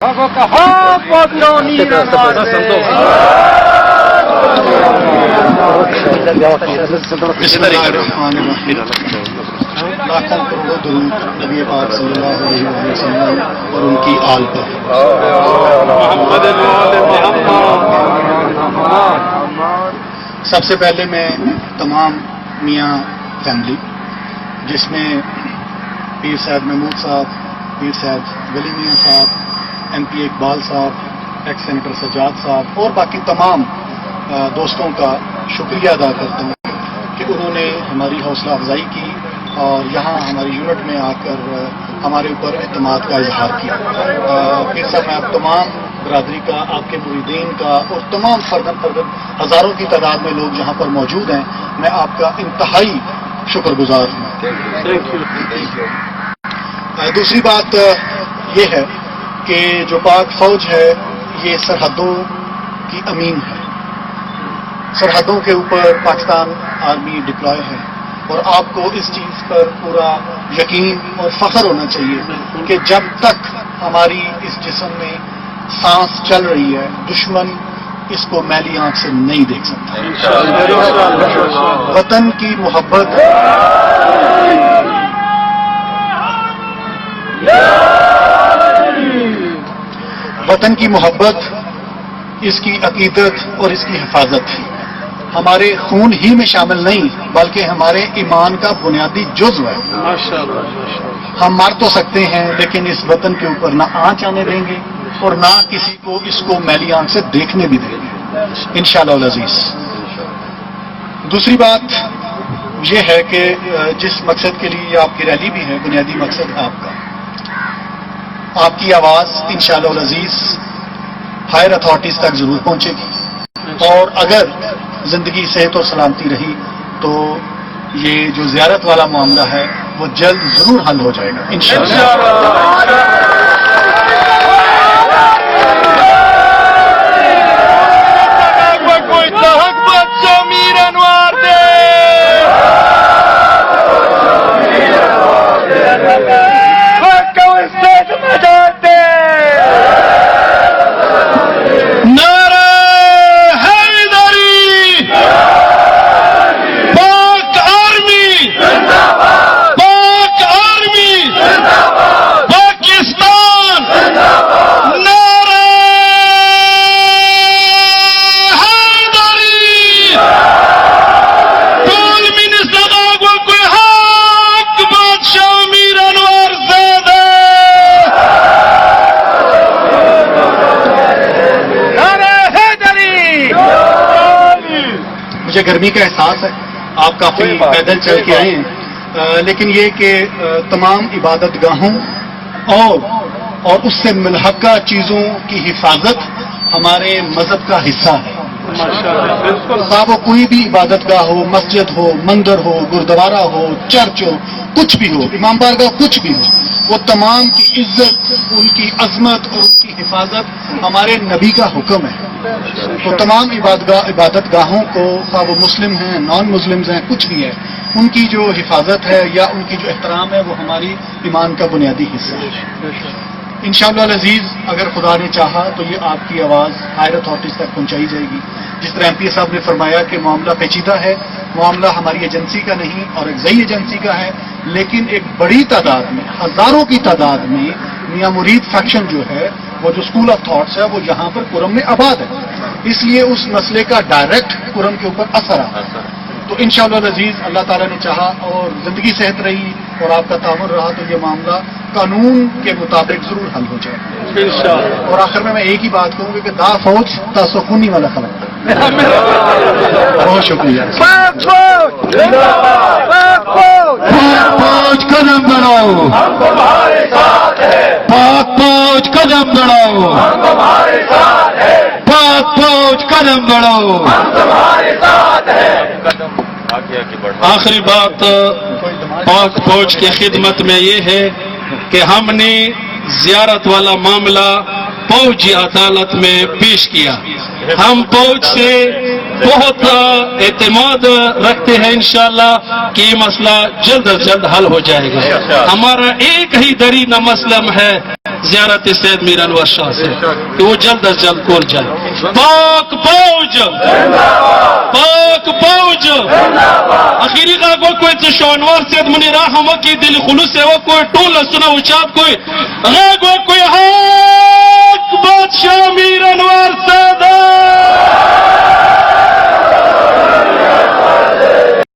لاکھوں کروڑوں درود نبی پاک صلی اللہ علیہ وسلم اور ان کی آل پر۔ سب سے پہلے میں تمام میاں فیملی، جس میں پیر صاحب محمود صاحب، پیر صاحب ولی میاں صاحب، ایم پی اقبال صاحب، ایکس سینیٹر سجاد صاحب اور باقی تمام دوستوں کا شکریہ ادا کرتا ہوں کہ انہوں نے ہماری حوصلہ افزائی کی اور یہاں ہماری یونٹ میں آ کر ہمارے اوپر اعتماد کا اظہار کیا۔ پھر صاحب میں آپ تمام برادری کا، آپ کے مریدین کا اور تمام فردن ہزاروں کی تعداد میں لوگ یہاں پر موجود ہیں، میں آپ کا انتہائی شکر گزار ہوں۔ دوسری بات یہ ہے کہ جو پاک فوج ہے یہ سرحدوں کی امین ہے، سرحدوں کے اوپر پاکستان آرمی ڈپلائے ہے، اور آپ کو اس چیز پر پورا یقین اور فخر ہونا چاہیے کہ جب تک ہماری اس جسم میں سانس چل رہی ہے دشمن اس کو میلی آنکھ سے نہیں دیکھ سکتا۔ وطن کی محبت، وطن کی محبت، اس کی عقیدت اور اس کی حفاظت ہمارے خون ہی میں شامل نہیں بلکہ ہمارے ایمان کا بنیادی جزو ہے۔ ہم مار تو سکتے ہیں لیکن اس وطن کے اوپر نہ آنچ آنے دیں گے اور نہ کسی کو اس کو میلی آنکھ سے دیکھنے بھی دیں گے انشاءاللہ العزیز۔ دوسری بات یہ ہے کہ جس مقصد کے لیے آپ کی ریلی بھی ہے، بنیادی مقصد آپ کا، آپ کی آواز انشاءاللہ العزیز ہائر اتھارٹیز تک ضرور پہنچے گی، اور اگر زندگی صحت اور سلامتی رہی تو یہ جو زیارت والا معاملہ ہے وہ جلد ضرور حل ہو جائے گا انشاءاللہ۔ مجھے گرمی کا احساس ہے، آپ کافی پیدل چل کے آئے ہیں، لیکن یہ کہ تمام عبادت گاہوں اور اس سے ملحقہ چیزوں کی حفاظت ہمارے مذہب کا حصہ ہے۔ صاحب وہ کوئی بھی عبادت گاہ ہو، مسجد ہو، مندر ہو، گردوارہ ہو، چرچ ہو، کچھ بھی ہو، امام بارگاہ کچھ بھی ہو، وہ تمام کی عزت، ان کی عظمت اور ان کی حفاظت ہمارے نبی کا حکم ہے۔ تو تمام عبادت گاہوں کو، خواہ وہ مسلم ہیں، نان مسلمز ہیں، کچھ بھی ہے، ان کی جو حفاظت ہے یا ان کی جو احترام ہے وہ ہماری ایمان کا بنیادی حصہ ہے۔ انشاءاللہ العزیز اگر خدا نے چاہا تو یہ آپ کی آواز ہائر اتھارٹیز تک پہنچائی جائے گی۔ جس طرح ایم پی صاحب نے فرمایا کہ معاملہ پیچیدہ ہے، معاملہ ہماری ایجنسی کا نہیں اور ایگزئی ایجنسی کا ہے، لیکن ایک بڑی تعداد میں، ہزاروں کی تعداد میں میاں مرید فیکشن جو ہے، وہ جو اسکول آف تھاٹس ہے، وہ یہاں پر کرم میں آباد ہے، اس لیے اس مسئلے کا ڈائریکٹ کرم کے اوپر اثر آتا ہے۔ تو انشاءاللہ العزیز اللہ تعالیٰ نے چاہا اور زندگی صحت رہی اور آپ کا تعاون رہا تو یہ معاملہ قانون کے مطابق ضرور حل ہو جائے گا۔ اور آخر میں ایک ہی بات کہوں گی کہ دا فوج تا سکونی والا خلق ہے۔ بہت شکریہ۔ فوج قدم بڑھاؤ، پاک فوج قدم بڑھاؤ، پاک فوج قدم بڑھاؤ۔ آخری بات پاک فوج کی خدمت میں یہ ہے کہ ہم نے زیارت والا معاملہ فوجی عدالت میں پیش کیا۔ ہم فوج سے بہت اعتماد رکھتے ہیں انشاءاللہ کہ یہ مسئلہ جلد از جلد حل ہو جائے گا۔ ہمارا ایک ہی دریدہ مسئلہ ہے زیارت سید میر انور شاہ سے کہ وہ جلد از جلد کول جائے. پاک فوج پاک فوج اخیری کا کوئی تو شونوار سید منی راہ کی دل خلوص ہے وہ کوئی ٹول سنا اچاب کوئی غیب کوئی حق بادشاہ میر